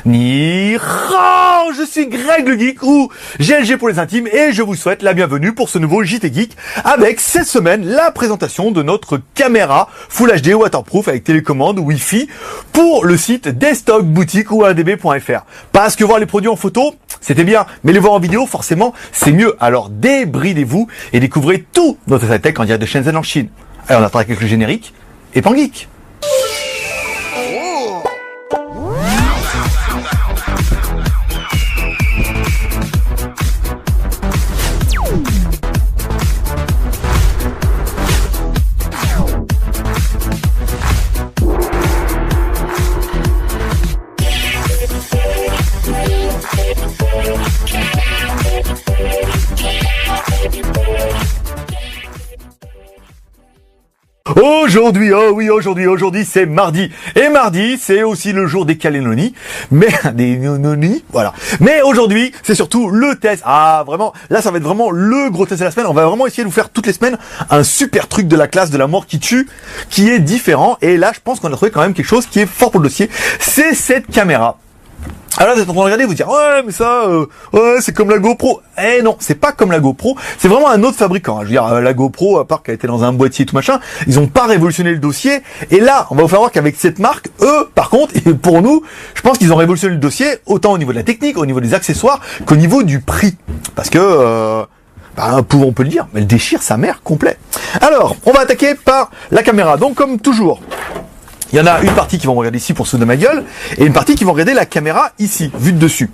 Ni hao, je suis Greg le Geek ou GLG pour les intimes et je vous souhaite la bienvenue pour ce nouveau JT Geek avec cette semaine la présentation de notre caméra Full HD waterproof avec télécommande Wi-Fi pour le site Desktop Boutique ou adb.fr. Parce que voir les produits en photo, c'était bien, mais les voir en vidéo, forcément, c'est mieux. Alors débridez-vous et découvrez tout notre high-tech en direct de Shenzhen en Chine. Allez, on attend avec le générique et Pan Geek. Aujourd'hui, c'est mardi. Et mardi, c'est aussi le jour des calénonies. Mais, des nonies, voilà. Mais aujourd'hui, c'est surtout le test. Ah, vraiment, là, ça va être vraiment le gros test de la semaine. On va vraiment essayer de vous faire toutes les semaines un super truc de la classe de la mort qui tue, qui est différent. Et là, je pense qu'on a trouvé quand même quelque chose qui est fort pour le dossier. C'est cette caméra. Alors là, vous êtes en train de regarder, vous dire, ouais, mais ça, c'est comme la GoPro. Eh non, c'est pas comme la GoPro. C'est vraiment un autre fabricant. Je veux dire, la GoPro, à part qu'elle était dans un boîtier et tout machin, ils ont pas révolutionné le dossier. Et là, on va vous faire voir qu'avec cette marque, eux, par contre, et pour nous, je pense qu'ils ont révolutionné le dossier, autant au niveau de la technique, au niveau des accessoires, qu'au niveau du prix. Parce que, on peut le dire, elle déchire sa mère complet. Alors, on va attaquer par la caméra. Donc, comme toujours, il y en a une partie qui vont regarder ici pour se de ma gueule, et une partie qui vont regarder la caméra ici, vue de dessus.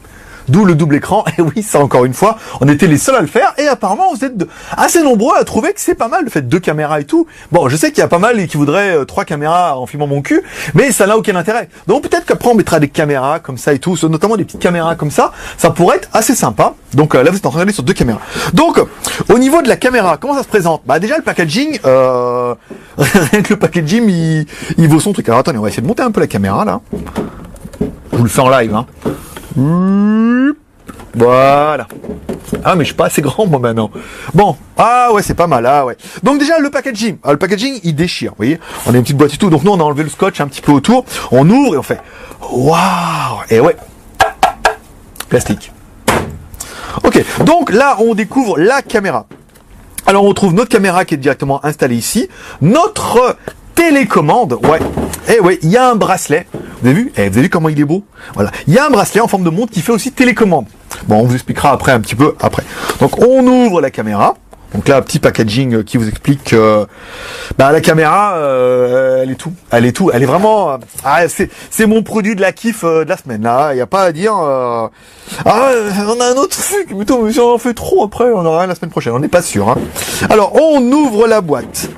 D'où le double écran, et oui, ça encore une fois, on était les seuls à le faire, et apparemment vous êtes assez nombreux à trouver que c'est pas mal le fait de 2 caméras et tout. Bon, je sais qu'il y a pas mal qui voudraient 3 caméras en filmant mon cul, mais ça n'a aucun intérêt. Donc peut-être qu'après on mettra des caméras comme ça et tout, notamment des petites caméras comme ça peut pourrait être assez sympa. Donc là vous êtes en train de regarder sur 2 caméras. Donc, au niveau de la caméra, comment ça se présente? Bah déjà le packaging, rien que le packaging, il vaut son truc. Alors attendez, on va essayer de monter un peu la caméra là. Je vous le fais en live, hein. Voilà. Ah mais je suis pas assez grand moi maintenant. Bon, ah ouais c'est pas mal, ah ouais. Donc déjà le packaging, il déchire, vous voyez. On a une petite boîte et tout, donc nous on a enlevé le scotch un petit peu autour, on ouvre et on fait waouh. Et ouais, plastique. Ok, donc là on découvre la caméra. Alors on retrouve notre caméra qui est directement installée ici, notre télécommande, ouais. Et ouais, il y a un bracelet. Vous avez vu? Vous avez vu comment il est beau? Voilà. Il y a un bracelet en forme de montre qui fait aussi télécommande. Bon, on vous expliquera après, un petit peu après. Donc, on ouvre la caméra. Donc là, petit packaging qui vous explique que la caméra, elle est tout. Elle est vraiment... c'est mon produit de la kiff de la semaine. Là, il n'y a pas à dire... on a un autre truc. Mais si on en fait trop après, on aura rien la semaine prochaine. On n'est pas sûr. Hein. Alors, on ouvre la boîte.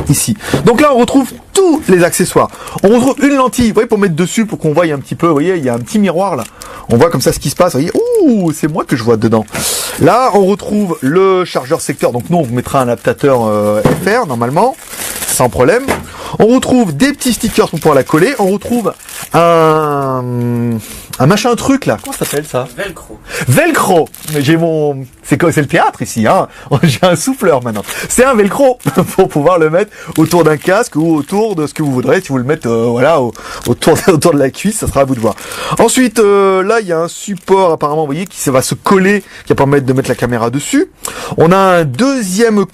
Ici. Donc là, on retrouve tous les accessoires. On retrouve une lentille, vous voyez, pour mettre dessus, pour qu'on voie un petit peu. Vous voyez, il y a un petit miroir là. On voit comme ça ce qui se passe. Vous voyez, ouh, c'est moi que je vois dedans. Là, on retrouve le chargeur secteur. Donc nous, on vous mettra un adaptateur FR normalement, sans problème. On retrouve des petits stickers pour pouvoir la coller. On retrouve un machin truc là. Comment ça s'appelle ça? Velcro. J'ai mon... C'est le théâtre ici, hein. J'ai un souffleur maintenant. C'est un velcro pour pouvoir le mettre autour d'un casque ou autour de ce que vous voudrez. Si vous le mettez, autour de la cuisse, ça sera à vous de voir. Ensuite, là, il y a un support apparemment, vous voyez, qui va se coller, qui va permettre de mettre la caméra dessus. On a un deuxième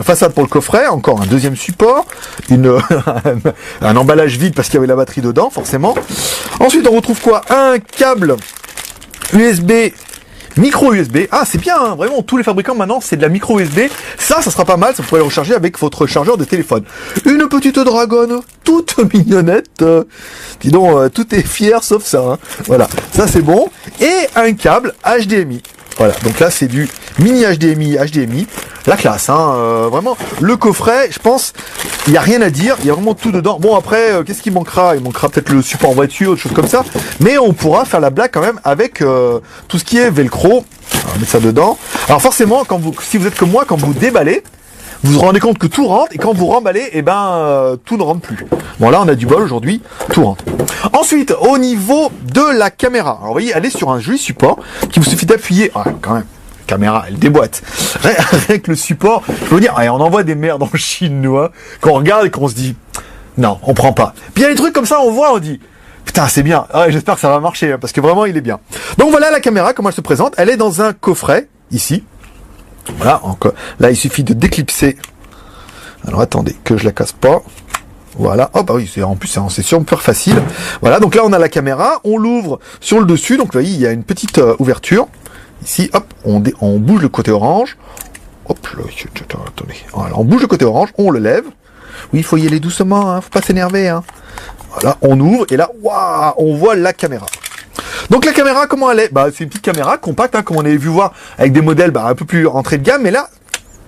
façade pour le coffret, encore un deuxième support, un emballage vide parce qu'il y avait la batterie dedans, forcément. Ensuite, on retrouve quoi? Un câble USB, micro USB. Ah, c'est bien, hein, vraiment, tous les fabricants maintenant, c'est de la micro USB. Ça sera pas mal, ça pourrait le recharger avec votre chargeur de téléphone. Une petite dragonne, toute mignonnette. Dis donc, tout est fier sauf ça. Hein. Voilà, ça c'est bon. Et un câble HDMI. Voilà, donc là c'est du mini HDMI, la classe, hein, vraiment. Le coffret, je pense, il n'y a rien à dire, il y a vraiment tout dedans. Bon après, qu'est-ce qui manquera? Il manquera peut-être le support en voiture, autre chose comme ça, mais on pourra faire la blague quand même avec tout ce qui est velcro. On va mettre ça dedans. Alors forcément, si vous êtes comme moi, quand vous déballez, vous vous rendez compte que tout rentre, et quand vous remballez, tout ne rentre plus. Bon là on a du bol aujourd'hui, tout rentre. Ensuite, au niveau de la caméra, alors vous voyez, elle est sur un joli support, qui vous suffit d'appuyer, quand même, caméra, elle déboîte. Avec le support, je peux vous dire, on envoie des merdes en Chine, nous, hein, qu'on regarde et qu'on se dit, non, on prend pas. Puis il y a des trucs comme ça, on voit, on dit, Putain, c'est bien. Ouais, j'espère que ça va marcher, hein, parce que vraiment, il est bien. Donc voilà la caméra, comment elle se présente. Elle est dans un coffret, ici. Voilà, encore. Là, il suffit de déclipser. Alors, attendez, que je la casse pas. Voilà. Oh, bah oui, en plus, c'est super facile. Voilà, donc là, on a la caméra. On l'ouvre sur le dessus. Donc, vous voyez, il y a une petite ouverture. Ici, hop, on bouge le côté orange. Hop, là, attendez. Voilà, on bouge le côté orange, on le lève. Oui, il faut y aller doucement, hein, faut pas s'énerver, hein. Voilà, on ouvre, et là, waouh, on voit la caméra. Donc la caméra, comment elle est? Bah, c'est une petite caméra compacte, hein, comme on avait vu voir, avec des modèles un peu plus entrée de gamme, mais là,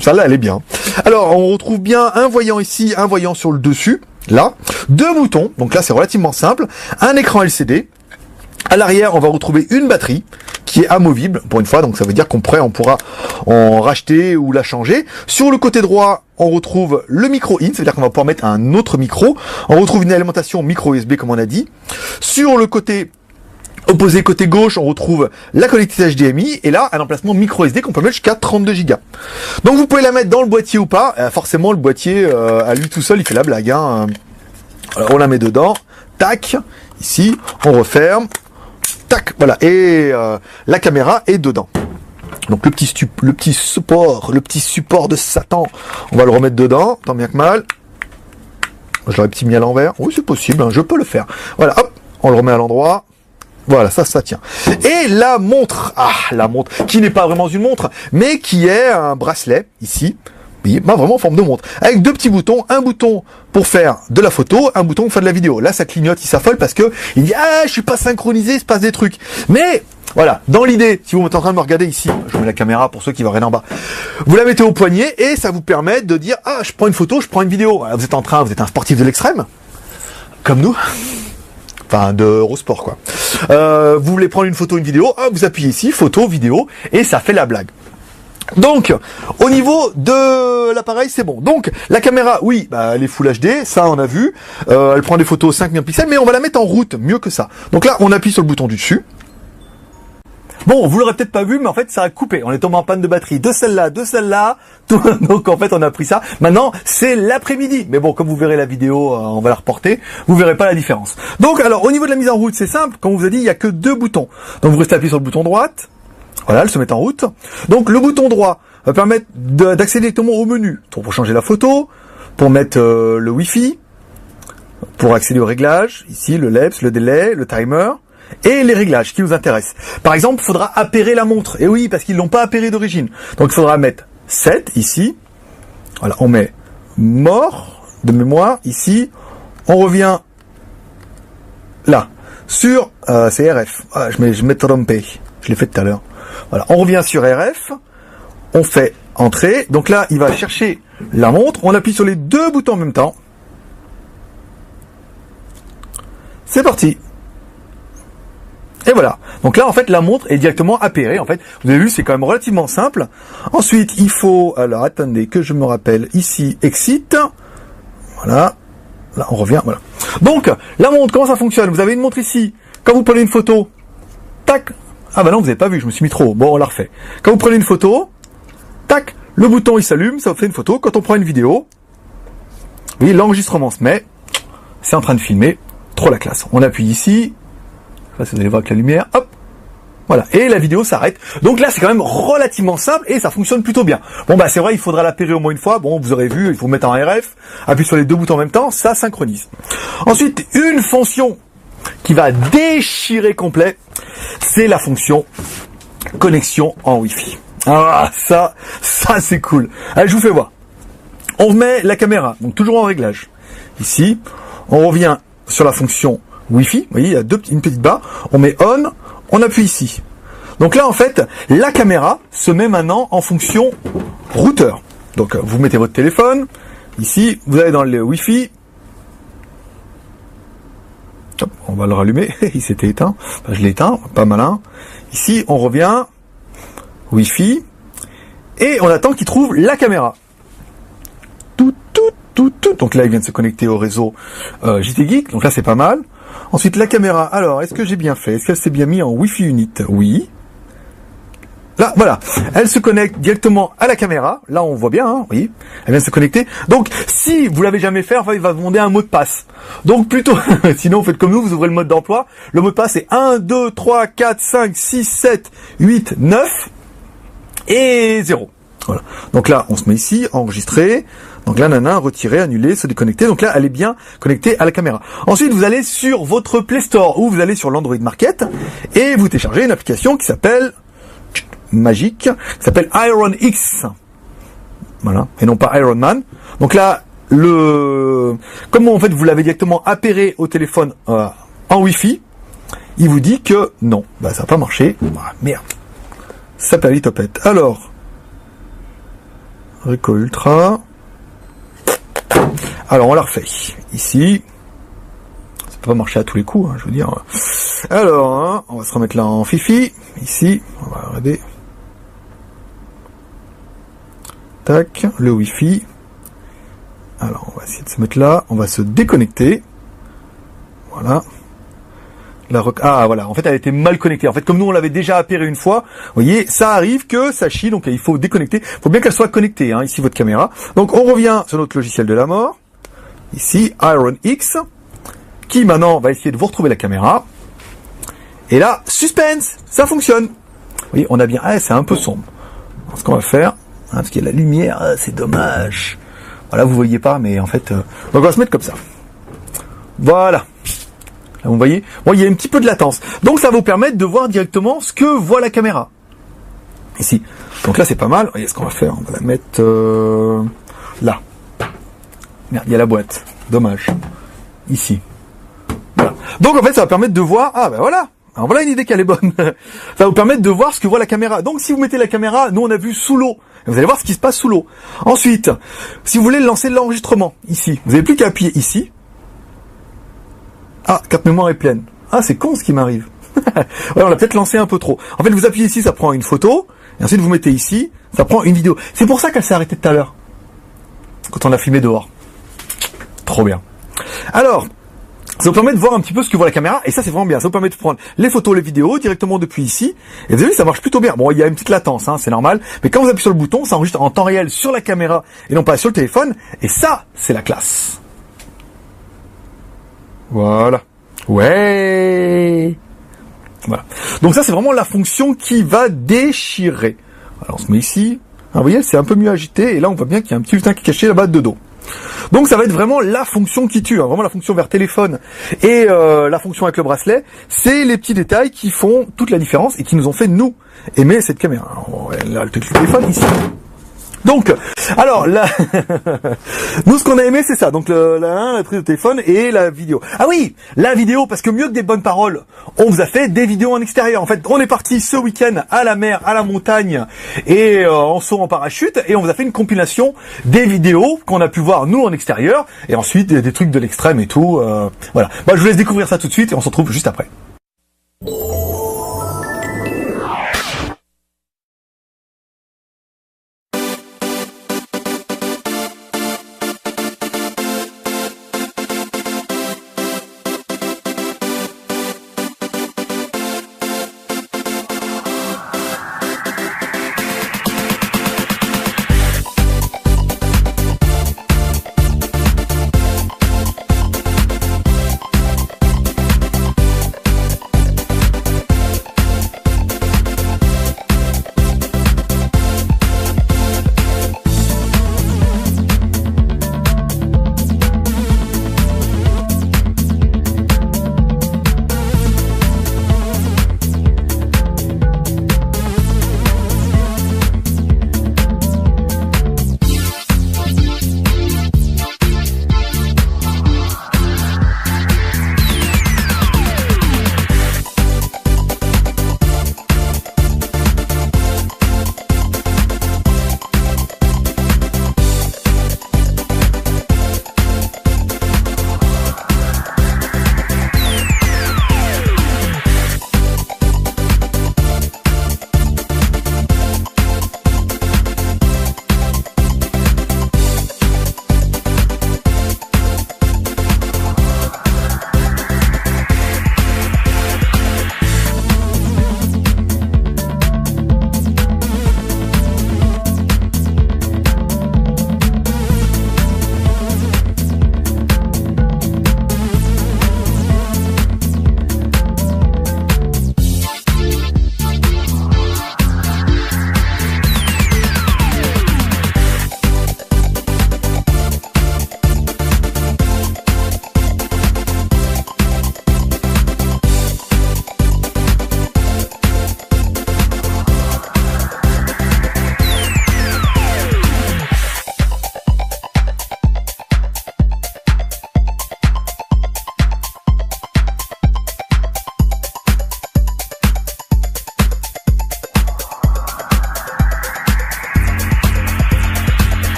celle-là, elle est bien. Alors, on retrouve bien un voyant ici, un voyant sur le dessus, là, 2 boutons, donc là, c'est relativement simple, un écran LCD. À l'arrière, on va retrouver une batterie qui est amovible, pour une fois, donc ça veut dire qu'on pourra en racheter ou la changer. Sur le côté droit, on retrouve le micro in, ça veut dire qu'on va pouvoir mettre un autre micro. On retrouve une alimentation micro USB, comme on a dit. Sur le côté opposé, côté gauche, on retrouve la connectique HDMI, et là, un emplacement micro SD qu'on peut mettre jusqu'à 32 Go. Donc vous pouvez la mettre dans le boîtier ou pas. Forcément, le boîtier, à lui tout seul, il fait la blague, hein. Alors, on la met dedans, tac, ici, on referme, tac, voilà, et la caméra est dedans. Donc le petit support de Satan, on va le remettre dedans, tant bien que mal. Je l'aurais mis à l'envers. Oui, c'est possible, hein, je peux le faire. Voilà, hop, on le remet à l'endroit. Voilà, ça tient. Et la montre, la montre, qui n'est pas vraiment une montre, mais qui est un bracelet, ici. Oui, bah vraiment en forme de montre. Avec 2 petits boutons, un bouton pour faire de la photo, un bouton pour faire de la vidéo. Là, ça clignote, il s'affole parce que il dit, je suis pas synchronisé, il se passe des trucs. Mais, voilà, dans l'idée, si vous êtes en train de me regarder ici, je mets la caméra pour ceux qui voient rien en bas, vous la mettez au poignet et ça vous permet de dire, je prends une photo, je prends une vidéo. Vous êtes un sportif de l'extrême, comme nous. Enfin, de Eurosport, quoi. Vous voulez prendre une photo, une vidéo, vous appuyez ici, photo, vidéo, et ça fait la blague. Donc, au niveau de l'appareil, c'est bon. Donc, la caméra, oui, elle est Full HD, ça on a vu. Elle prend des photos 5 000 pixels, mais on va la mettre en route, mieux que ça. Donc là, on appuie sur le bouton du dessus. Bon, vous l'aurez peut-être pas vu, mais en fait, ça a coupé. On est tombé en panne de batterie de celle-là. Donc, en fait, on a pris ça. Maintenant, c'est l'après-midi. Mais bon, comme vous verrez la vidéo, on va la reporter. Vous verrez pas la différence. Donc, alors, au niveau de la mise en route, c'est simple. Comme on vous a dit, il y a que 2 boutons. Donc, vous restez appuyé sur le bouton droite. Voilà, elle se met en route. Donc, le bouton droit va permettre d'accéder directement au menu. Pour changer la photo, pour mettre le Wi-Fi, pour accéder aux réglages. Ici, le LEPS, le délai, le timer. Et les réglages qui nous intéressent. Par exemple, il faudra appairer la montre. Et oui, parce qu'ils l'ont pas appairé d'origine. Donc, il faudra mettre 7 ici. Voilà, on met mort de mémoire ici. On revient là. Sur, c'est RF. Je m'ai trompé. Je l'ai fait tout à l'heure. Voilà, on revient sur RF. On fait entrer. Donc là, il va chercher la montre. On appuie sur les 2 boutons en même temps. C'est parti. Et voilà. Donc là, en fait, la montre est directement appairée. En fait, vous avez vu, c'est quand même relativement simple. Ensuite, il faut... Alors, attendez que je me rappelle. Ici, Exit. Voilà. Là, on revient. Voilà. Donc, la montre, comment ça fonctionne? Vous avez une montre ici. Quand vous prenez une photo, tac. Ah bah non, vous n'avez pas vu, je me suis mis trop haut. Bon, on la refait. Quand vous prenez une photo, tac, le bouton, il s'allume, ça vous fait une photo. Quand on prend une vidéo, vous voyez, l'enregistrement se met. C'est en train de filmer. Trop la classe. On appuie ici. Là, vous allez voir avec la lumière, hop, voilà, et la vidéo s'arrête. Donc là, c'est quand même relativement simple et ça fonctionne plutôt bien. Bon, c'est vrai, il faudra l'appairer au moins une fois. Bon, vous aurez vu, il faut mettre en RF, appuyer sur les 2 boutons en même temps, ça synchronise. Ensuite, une fonction qui va déchirer c'est la fonction connexion en Wi-Fi. Ah, ça c'est cool. Allez, je vous fais voir. On met la caméra, donc toujours en réglage. Ici, on revient sur la fonction Wi-Fi, vous voyez, il y a une petite barre, on met on, on appuie ici. Donc là, en fait, la caméra se met maintenant en fonction routeur. Donc, vous mettez votre téléphone, ici, vous allez dans le Wi-Fi, hop, on va le rallumer, il s'était éteint, je l'ai éteint, pas malin. Ici, on revient, Wi-Fi, et on attend qu'il trouve la caméra. Tout. Donc là, il vient de se connecter au réseau JT Geek, donc là, c'est pas mal. Ensuite, la caméra. Alors, est-ce que j'ai bien fait? Est-ce qu'elle s'est bien mis en Wi-Fi unit? Oui. là, voilà, elle se connecte directement à la caméra. Là, on voit bien, hein, oui, elle vient de se connecter. Donc, si vous l'avez jamais fait, enfin, il va vous demander un mot de passe. Donc, plutôt, sinon, vous faites comme nous, vous ouvrez le mode d'emploi. Le mot de passe est 1, 2, 3, 4, 5, 6, 7, 8, 9 et 0. Voilà. Donc là, on se met ici, enregistrer. Donc là, nana, retirer, annuler, se déconnecter. Donc là, elle est bien connectée à la caméra. Ensuite, vous allez sur votre Play Store ou vous allez sur l'Android Market et vous téléchargez une application qui s'appelle magique, qui s'appelle Iron X. Voilà. Et non pas Iron Man. Donc là, comme en fait vous l'avez directement appairé au téléphone en Wi-Fi, il vous dit que non, bah ça n'a pas marché. Ah, merde. Ça perd les topettes. Alors, Ricoh Ultra. Alors on la refait. Ici, ça peut pas marcher à tous les coups, hein, je veux dire. Alors, hein, on va se remettre là en Fifi. Ici, on va regarder. Tac, le Wi-Fi. Alors, on va essayer de se mettre là. On va se déconnecter. Voilà. Ah, voilà. En fait, elle était mal connectée. En fait, comme nous, on l'avait déjà appairé une fois, vous voyez, ça arrive que ça chie. Donc, il faut déconnecter. Il faut bien qu'elle soit connectée, hein, ici, votre caméra. Donc, on revient sur notre logiciel de la mort. Ici, Iron X. Qui, maintenant, va essayer de vous retrouver la caméra. Et là, suspense! Ça fonctionne. Vous voyez, on a bien... Ah, c'est un peu sombre. Alors, ce qu'on va faire... parce qu'il y a la lumière, c'est dommage. Voilà, vous voyez pas, mais en fait... Donc on va se mettre comme ça. Voilà. Là, vous voyez, bon, il y a un petit peu de latence. Donc ça va vous permettre de voir directement ce que voit la caméra. Ici. Donc là, c'est pas mal. Voyez ce qu'on va faire. On va la mettre là. Merde, il y a la boîte. Dommage. Ici. Voilà. Donc en fait, ça va permettre de voir... Ah ben voilà. Alors voilà une idée qu'elle est bonne. Ça va vous permettre de voir ce que voit la caméra. Donc si vous mettez la caméra, nous on a vu sous l'eau. Vous allez voir ce qui se passe sous l'eau. Ensuite, si vous voulez lancer l'enregistrement, ici, vous n'avez plus qu'à appuyer ici. Ah, carte mémoire est pleine. Ah, c'est con ce qui m'arrive. Ouais, on l'a peut-être lancé un peu trop. En fait, vous appuyez ici, ça prend une photo. Et ensuite, vous mettez ici, ça prend une vidéo. C'est pour ça qu'elle s'est arrêtée tout à l'heure. Quand on l'a filmé dehors. Trop bien. Alors... ça vous permet de voir un petit peu ce que voit la caméra, et ça c'est vraiment bien. Ça vous permet de prendre les photos, les vidéos directement depuis ici. Et vous avez vu, ça marche plutôt bien. Bon, il y a une petite latence, hein, c'est normal. Mais quand vous appuyez sur le bouton, ça enregistre en temps réel sur la caméra et non pas sur le téléphone. Et ça, c'est la classe. Voilà. Ouais. Voilà. Donc ça, c'est vraiment la fonction qui va déchirer. Alors on se met ici. Ah, vous voyez, c'est un peu mieux agité. Et là, on voit bien qu'il y a un petit lutin qui est caché là-bas de dos. Donc ça va être vraiment la fonction qui tue, hein, vraiment la fonction vers téléphone et la fonction avec le bracelet, c'est les petits détails qui font toute la différence et qui nous ont fait nous aimer cette caméra. Alors, là, le téléphone ici. Donc, alors là, nous ce qu'on a aimé c'est ça, donc la prise de téléphone et la vidéo. Ah oui, la vidéo, parce que mieux que des bonnes paroles, on vous a fait des vidéos en extérieur. En fait, on est parti ce week-end à la mer, à la montagne et en saut en parachute et on vous a fait une compilation des vidéos qu'on a pu voir nous en extérieur et ensuite des trucs de l'extrême et tout. Voilà, bah, je vous laisse découvrir ça tout de suite et on se retrouve juste après.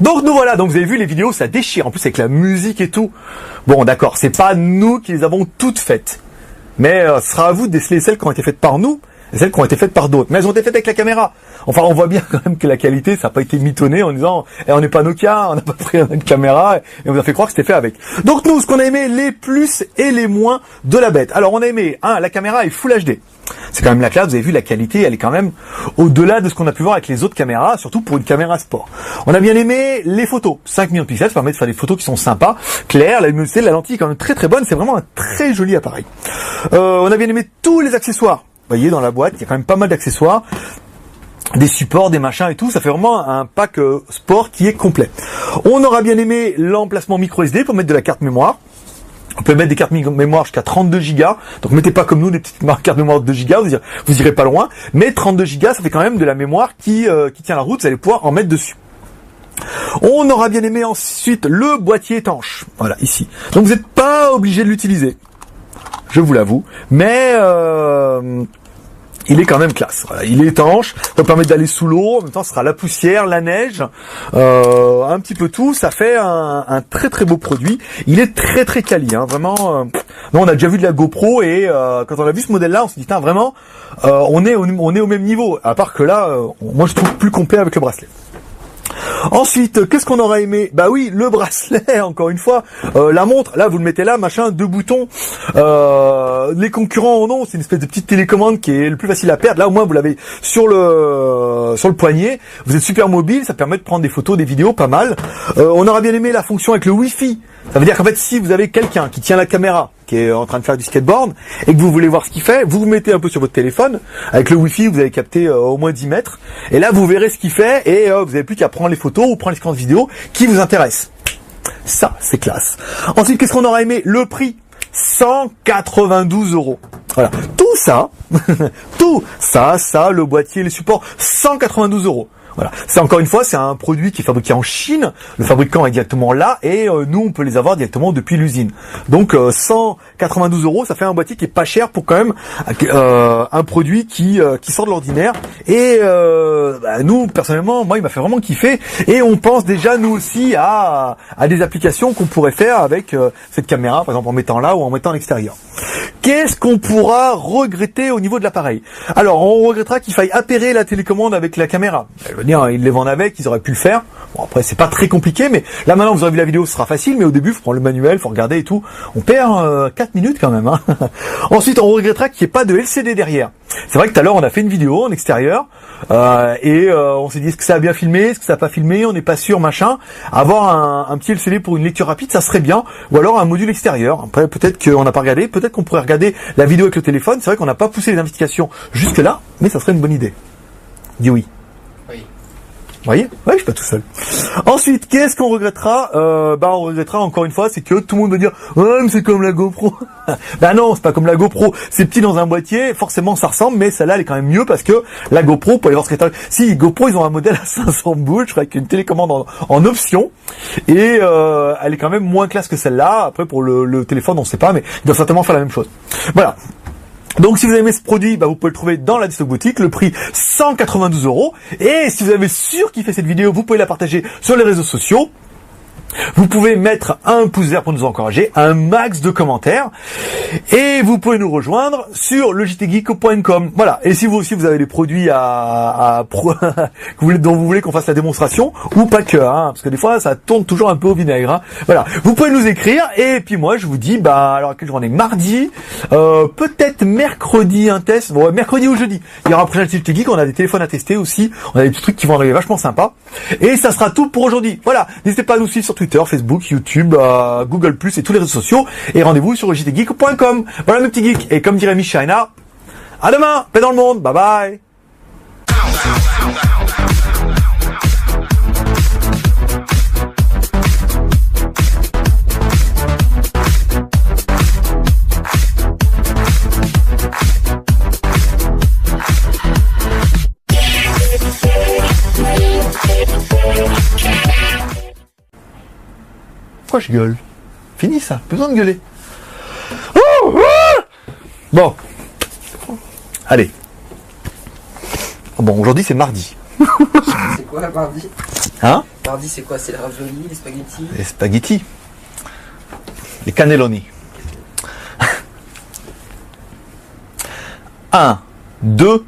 Donc nous voilà, donc vous avez vu les vidéos, ça déchire, en plus avec la musique et tout. Bon d'accord, c'est pas nous qui les avons toutes faites. Mais ce sera à vous de déceler celles qui ont été faites par nous et celles qui ont été faites par d'autres. Mais elles ont été faites avec la caméra. Enfin, on voit bien quand même que la qualité, ça n'a pas été mitonné en disant on n'est pas Nokia, on n'a pas pris une caméra et on vous a fait croire que c'était fait avec. Donc nous, ce qu'on a aimé, les plus et les moins de la bête. Alors on a aimé, la caméra est Full HD. C'est quand même la classe, vous avez vu la qualité, elle est quand même au-delà de ce qu'on a pu voir avec les autres caméras, surtout pour une caméra sport. On a bien aimé les photos, 5 millions de pixels, ça permet de faire des photos qui sont sympas, claires, la luminosité de la lentille est quand même très très bonne, c'est vraiment un très joli appareil. On a bien aimé tous les accessoires, vous voyez dans la boîte, il y a quand même pas mal d'accessoires, des supports, des machins et tout, ça fait vraiment un pack sport qui est complet. On aura bien aimé l'emplacement micro SD pour mettre de la carte mémoire. On peut mettre des cartes mémoire jusqu'à 32 Go. Donc mettez pas comme nous des petites cartes mémoire de 2 Go, vous irez pas loin. Mais 32 Go, ça fait quand même de la mémoire qui tient la route, vous allez pouvoir en mettre dessus. On aura bien aimé ensuite le boîtier étanche. Voilà, ici. Donc vous n'êtes pas obligé de l'utiliser. Je vous l'avoue. Mais il est quand même classe. Voilà, il est étanche, ça va permettre d'aller sous l'eau, en même temps ce sera la poussière, la neige, un petit peu tout, ça fait un très très beau produit. Il est très très quali, vraiment. Non, on a déjà vu de la GoPro et quand on a vu ce modèle-là, on s'est dit vraiment, on est au même niveau. À part que là, moi je trouve plus complet avec le bracelet. Ensuite, qu'est-ce qu'on aura aimé? Bah oui, le bracelet, encore une fois. La montre, là, vous le mettez là, machin, 2 boutons. Les concurrents en ont, c'est une espèce de petite télécommande qui est le plus facile à perdre. Là, au moins, vous l'avez sur le poignet. Vous êtes super mobile, ça permet de prendre des photos, des vidéos, pas mal. On aura bien aimé la fonction avec le Wi-Fi. Ça veut dire qu'en fait, si vous avez quelqu'un qui tient la caméra, qui est en train de faire du skateboard, et que vous voulez voir ce qu'il fait, vous vous mettez un peu sur votre téléphone. Avec le Wi-Fi, vous allez capter au moins 10 mètres. Et là, vous verrez ce qu'il fait, et vous n'avez plus qu'à prendre les photos ou prendre les séquences vidéo qui vous intéressent. Ça, c'est classe. Ensuite, qu'est-ce qu'on aura aimé? Le prix. 192 €. Voilà. Tout ça, le boîtier, les supports, 192 €. Voilà. C'est encore une fois, c'est un produit qui est fabriqué en Chine. Le fabricant est directement là et nous, on peut les avoir directement depuis l'usine. Donc 192 €, ça fait un boîtier qui est pas cher pour quand même un produit qui sort de l'ordinaire. Et nous, personnellement, moi, il m'a fait vraiment kiffer. Et on pense déjà nous aussi à des applications qu'on pourrait faire avec cette caméra, par exemple en mettant là ou en mettant à l'extérieur. Qu'est-ce qu'on pourra regretter au niveau de l'appareil? Alors, on regrettera qu'il faille appairer la télécommande avec la caméra. Je veux dire, ils les vendent avec, ils auraient pu le faire. Bon, après, c'est pas très compliqué, mais là, maintenant, vous aurez vu la vidéo, ce sera facile, mais au début, il faut prendre le manuel, faut regarder et tout. On perd 4 minutes quand même, hein. Ensuite, on regrettera qu'il n'y ait pas de LCD derrière. C'est vrai que tout à l'heure, on a fait une vidéo en extérieur, on s'est dit, est-ce que ça a bien filmé, est-ce que ça n'a pas filmé, on n'est pas sûr, machin. Avoir un petit LCD pour une lecture rapide, ça serait bien. Ou alors un module extérieur. Après, peut-être qu'on n'a pas regardé, peut-être qu'on pourrait regarder la vidéo avec le téléphone. C'est vrai qu'on n'a pas poussé les investigations jusque là, mais ça serait une bonne idée. Dis oui. Oui. Vous voyez? Ouais, je suis pas tout seul. Ensuite, qu'est-ce qu'on regrettera? On regrettera encore une fois, c'est que tout le monde va dire ouais, mais c'est comme la GoPro. Bah non, c'est pas comme la GoPro. C'est petit dans un boîtier, forcément ça ressemble, mais celle-là elle est quand même mieux parce que la GoPro, pour aller voir ce qu'elle est. Si GoPro, ils ont un modèle à 500 boules, je crois, avec une télécommande en option, et elle est quand même moins classe que celle-là. Après pour le téléphone, on sait pas, mais ils doivent certainement faire la même chose. Voilà. Donc si vous aimez ce produit, vous pouvez le trouver dans la Destock Boutique, le prix 192 €. Et si vous avez surkiffé cette vidéo, vous pouvez la partager sur les réseaux sociaux. Vous pouvez mettre un pouce vert pour nous encourager, un max de commentaires, et vous pouvez nous rejoindre sur legitgeek.com. Voilà. Et si vous aussi vous avez des produits dont vous voulez qu'on fasse la démonstration, ou pas que, parce que des fois ça tourne toujours un peu au vinaigre. Voilà. Vous pouvez nous écrire, et puis moi je vous dis, alors quelle journée? Mardi, peut-être mercredi un test, bon, mercredi ou jeudi. Il y aura un prochain Legit Geek, on a des téléphones à tester aussi, on a des petits trucs qui vont arriver vachement sympas. Et ça sera tout pour aujourd'hui. Voilà. N'hésitez pas à nous suivre sur Twitter, Facebook, YouTube, Google+, et tous les réseaux sociaux. Et rendez-vous sur legitgeek.com. Voilà mes petits geeks. Et comme dirait Michaina, à demain, paix dans le monde. Bye bye. Pourquoi je gueule? Fini ça, plus besoin de gueuler. Bon. Allez. Bon, aujourd'hui c'est mardi. C'est quoi mardi? Hein? Mardi, c'est quoi? C'est les raviolis, les spaghettis? Les spaghettis. Les cannelloni. 1, 2,